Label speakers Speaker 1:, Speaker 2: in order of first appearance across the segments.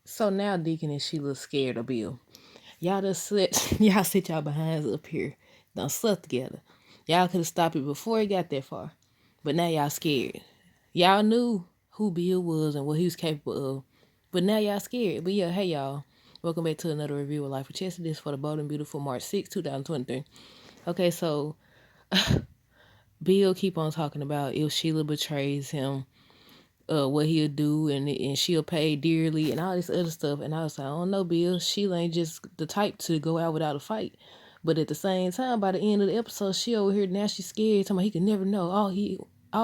Speaker 1: So now Deacon and Sheila scared of Bill. Y'all just sit y'all sit y'all behinds up here. Done slept together. Y'all could have stopped it before it got that far. But now y'all scared. Y'all knew who Bill was and what he was capable of. But now y'all scared. But yeah, hey y'all. Welcome back to another review of Life with Chester. This for the bold and beautiful March 2023. Okay, so Bill keep on talking about if Sheila betrays him, what he'll do, and she'll pay dearly and all this other stuff. And I was like, I don't know, Bill. Sheila ain't just the type to go out without a fight. But at the same time, by the end of the episode, she over here now she's scared. Talking about he could never know. All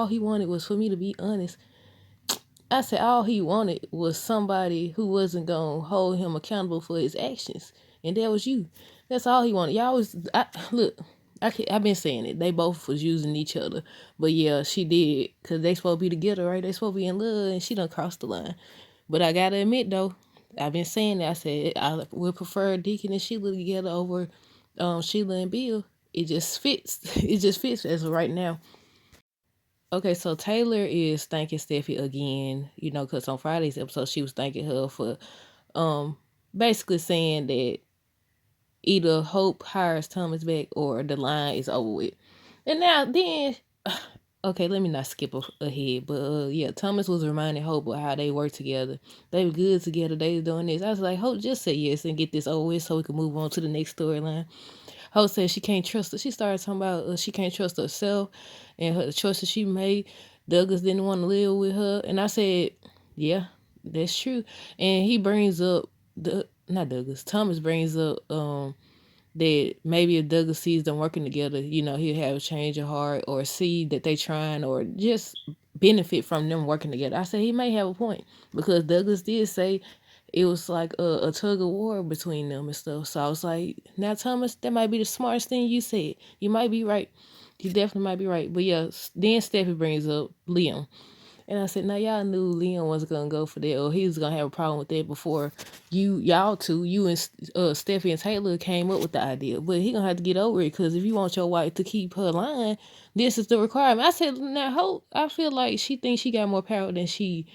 Speaker 1: he wanted was for me to be honest. I said all he wanted was somebody who wasn't gonna hold him accountable for his actions, and that was you. That's all he wanted. Y'all was look. I've been saying it. They both was using each other, but yeah, she did because they supposed to be together, right? They supposed to be in love, and she done crossed the line. But I gotta admit though, I've been saying that. I said I would prefer Deacon and Sheila together over Sheila and Bill. It just fits. It just fits as of right now. Okay, so Taylor is thanking Steffi again, because on Friday's episode she was thanking her for um basically saying that either Hope hires Thomas back or the line is over with. And now then okay, let me not skip ahead, but yeah, Thomas was reminding Hope of how they worked together. They were good together, they were doing this. I was like, Hope, just say yes and get this over with so we can move on to the next storyline. Hope said she can't trust her. She started talking about she can't trust herself and her the choices she made. Douglas didn't want to live with her, and I said, yeah, that's true. And he brings up the not Douglas. Thomas brings up that maybe if Douglas sees them working together, he'll have a change of heart or see that they trying or just benefit from them working together. I said he may have a point because Douglas did say it was like a tug of war between them and stuff. So I was like, now Thomas, that might be the smartest thing you said. You might be right. You definitely might be right. But yeah, then Steffi brings up Liam. And I said, now y'all knew Liam was gonna go for that, or he was gonna have a problem with that before y'all two, you and Steffi and Taylor came up with the idea. But he gonna have to get over it because if you want your wife to keep her line, this is the requirement. I said, now Hope, I feel like she thinks she got more power than she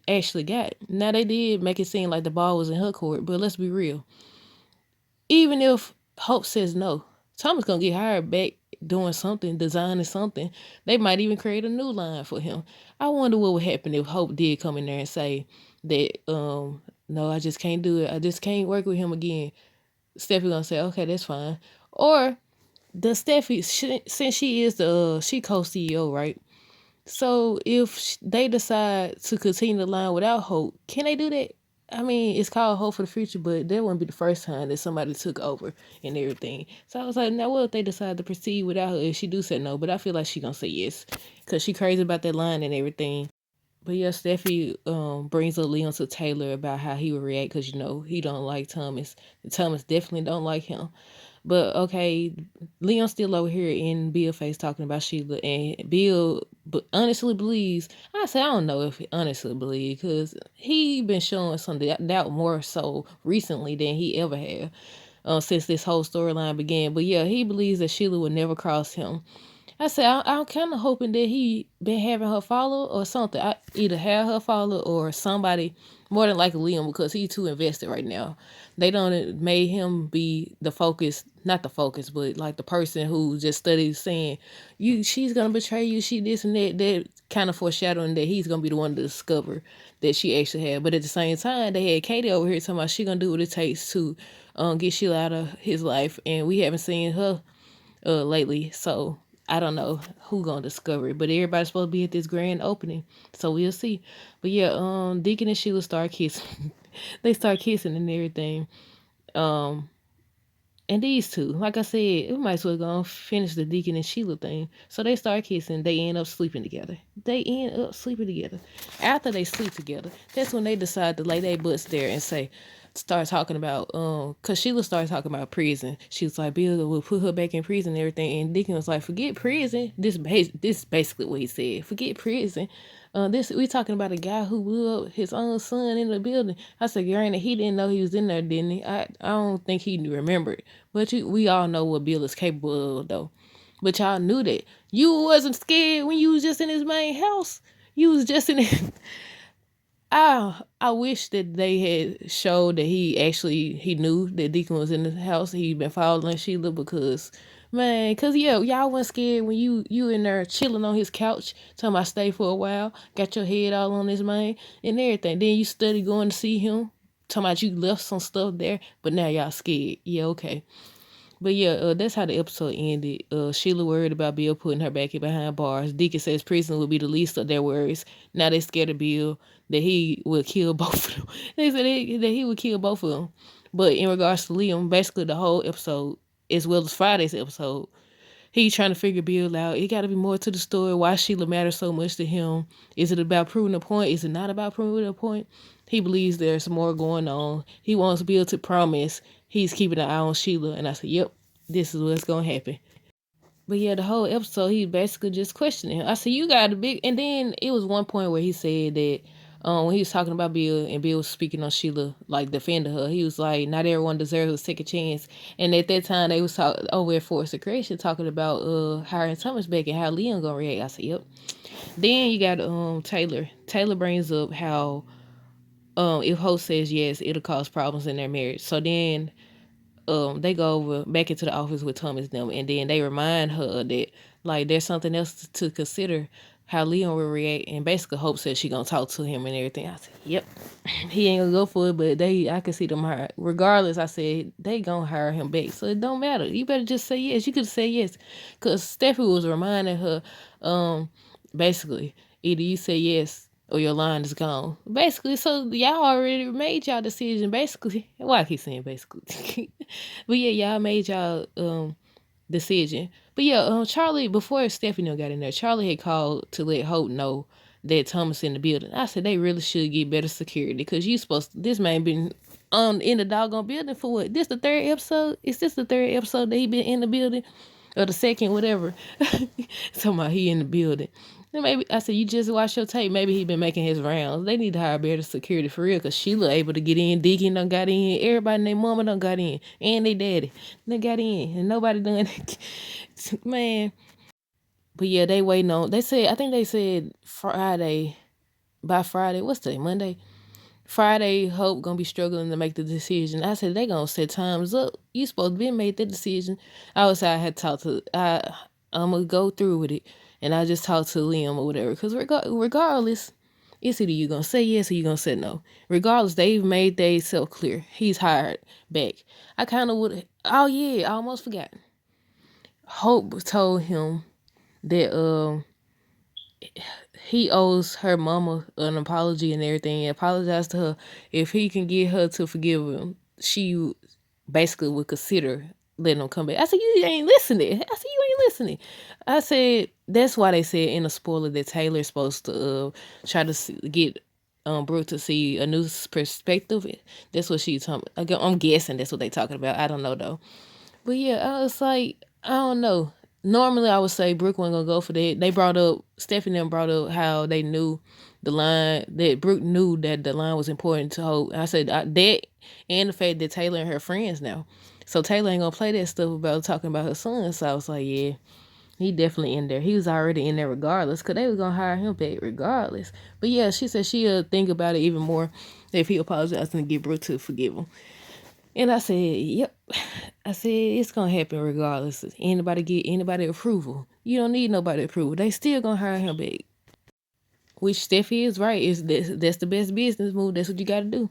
Speaker 1: actually got. Now they did make it seem like the ball was in her court, but let's be real. Even if Hope says no, Thomas gonna get hired back doing something, designing something. They might even create a new line for him. I wonder what would happen if Hope did come in there and say that, no, I just can't do it. I just can't work with him again. Steffi gonna say, okay, that's fine. Or does Steffi, since she is she co-CEO, right? So if they decide to continue the line without Hope, can they do that? I mean, it's called Hope for the Future, but that wouldn't be the first time that somebody took over and everything. So I was like, now what if they decide to proceed without her if she do say no? But I feel like she gonna say yes because she crazy about that line and everything. But yeah, Steffi brings up Leon to Taylor about how he would react because he don't like Thomas. Thomas definitely don't like him. But okay, Leon's still over here in Bill face talking about Sheila, and Bill honestly believes. I say I don't know if he honestly believes because he been showing some doubt more so recently than he ever had since this whole storyline began. But yeah, he believes that Sheila would never cross him. I said I'm kind of hoping that he been having her follow or something. I either have her follow or somebody more than likely Liam because he's too invested right now. They don't made him be the focus, not the focus, but like the person who just studies saying she's gonna betray you, she this and that. That kind of foreshadowing that he's gonna be the one to discover that she actually had. But at the same time, they had Katie over here talking about she gonna do what it takes to get Sheila out of his life, and we haven't seen her lately. So I don't know who gonna discover it, but everybody's supposed to be at this grand opening, so we'll see. But yeah, Deacon and Sheila start kissing. They start kissing and everything. Um, and these two, like I said, we might as well go and finish the Deacon and Sheila thing. So they start kissing. They end up sleeping together. They end up sleeping together. After they sleep together, that's when they decide to lay their butts there and start talking about cause Sheila started talking about prison. She was like, Bill will put her back in prison and everything, and Deacon was like, forget prison. This is basically what he said. Forget prison. This we talking about a guy who blew up his own son in the building. I said, granted, he didn't know he was in there, didn't he? I don't think he remembered. But we all know what Bill is capable of, though. But y'all knew that. You wasn't scared when you was just in his main house. You was just in I wish that they had showed that he knew that Deacon was in the house. He'd been following Sheila because, man, cause yeah, y'all wasn't scared when you in there chilling on his couch, talking about stay for a while, got your head all on his man and everything. Then you study going to see him, talking about you left some stuff there, but now y'all scared. Yeah, okay. But yeah, that's how the episode ended. Sheila worried about Bill putting her back in behind bars. Deacon says prison would be the least of their worries. Now they scared of Bill that he would kill both of them. They said that he would kill both of them. But in regards to Liam, basically the whole episode, as well as Friday's episode, he trying to figure Bill out. It got to be more to the story. Why Sheila matters so much to him? Is it about proving a point? Is it not about proving a point? He believes there's more going on. He wants Bill to promise he's keeping an eye on Sheila. And I said, yep, this is what's going to happen. But yeah, the whole episode, he basically just questioning him. I said, you got a big... And then it was one point where he said that when he was talking about Bill and Bill was speaking on Sheila, like defending her, he was like, not everyone deserves a second chance. And at that time, they was over at Force of Creation talking about hiring Thomas back and how Leon gonna react. I said, yep. Then you got Taylor. Taylor brings up how if Hope says yes, it'll cause problems in their marriage. So then they go over back into the office with Thomas them, and then they remind her that like there's something else to consider how Leon will react, and basically Hope said she gonna talk to him and everything. I said, yep, he ain't gonna go for it, but I can see them hire. Regardless, I said they gonna hire him back, so it don't matter. You better just say yes. You could say yes, cause Steffi was reminding her, basically either you say yes or your line is gone. Basically, so y'all already made y'all decision. Basically, why I keep saying basically, but yeah, y'all made y'all decision. But yeah, Charlie, before Stephanie got in there, Charlie had called to let Hope know that Thomas in the building. I said they really should get better security because you supposed to, this man been in the doggone building for what? This the third episode? Is this the third episode that he been in the building? Or the second, whatever. Talking about he in the building. And maybe I said you just watch your tape. Maybe he been making his rounds. They need to hire better security for real, cause Sheila able to get in. Deacon done got in. Everybody and their mama done got in, and they daddy they got in, and nobody done. Man, but yeah, they waiting on. They said I think they said Friday. By Friday, what's today? Monday. Friday, Hope gonna be struggling to make the decision. I said they gonna set times up. You supposed to be made that decision. I was I had talked to I'm gonna go through with it, and I just talked to Liam or whatever. Cause regardless, it's either you gonna say yes or you gonna say no. Regardless, they've made they self clear. He's hired back. I kind of would. Oh yeah, I almost forgot. Hope told him that he owes her mama an apology and everything. Apologize to her. If he can get her to forgive him, she basically would consider letting him come back. I said, you ain't listening. I said, you ain't listening. I said, that's why they said in a spoiler that Taylor's supposed to try to get Brooke to see a new perspective. That's what she's talking about. I'm guessing that's what they talking about. I don't know though. But yeah, I was like, I don't know. Normally, I would say Brooke wasn't gonna go for that. They brought up Stephanie and brought up how they knew the line that Brooke knew that the line was important to Hope. I said that and the fact that Taylor and her friends now, so Taylor ain't gonna play that stuff about talking about her son. So I was like, yeah, he definitely in there. He was already in there regardless, cause they was gonna hire him back regardless. But yeah, she said she'll think about it even more if he apologized and get Brooke to forgive him. And I said, yep. I said, it's going to happen regardless. Anybody get anybody approval. You don't need nobody approval. They still going to hire him back. Which Steffi is right. That's the best business move. That's what you got to do.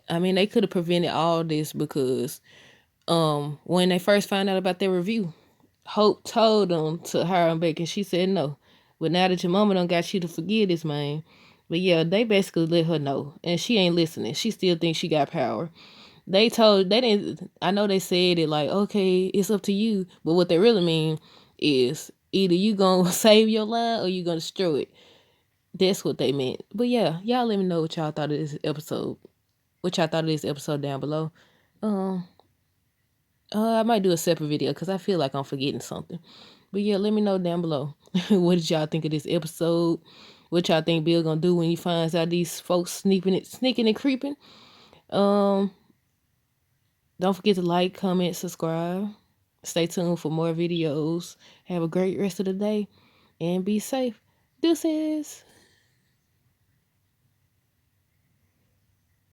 Speaker 1: I mean, they could have prevented all this because when they first found out about their review, Hope told them to hire him back and she said no. But now that your mama done got you to forgive this man. But yeah, they basically let her know. And she ain't listening. She still thinks she got power. They didn't, I know they said it like, okay, it's up to you. But what they really mean is either you gonna save your line or you gonna destroy it. That's what they meant. But yeah, y'all let me know what y'all thought of this episode. What y'all thought of this episode down below. I might do a separate video because I feel like I'm forgetting something. But yeah, let me know down below. What did y'all think of this episode? What y'all think Bill gonna do when he finds out these folks sneaking and creeping? Don't forget to like, comment, subscribe. Stay tuned for more videos. Have a great rest of the day and be safe. Deuces.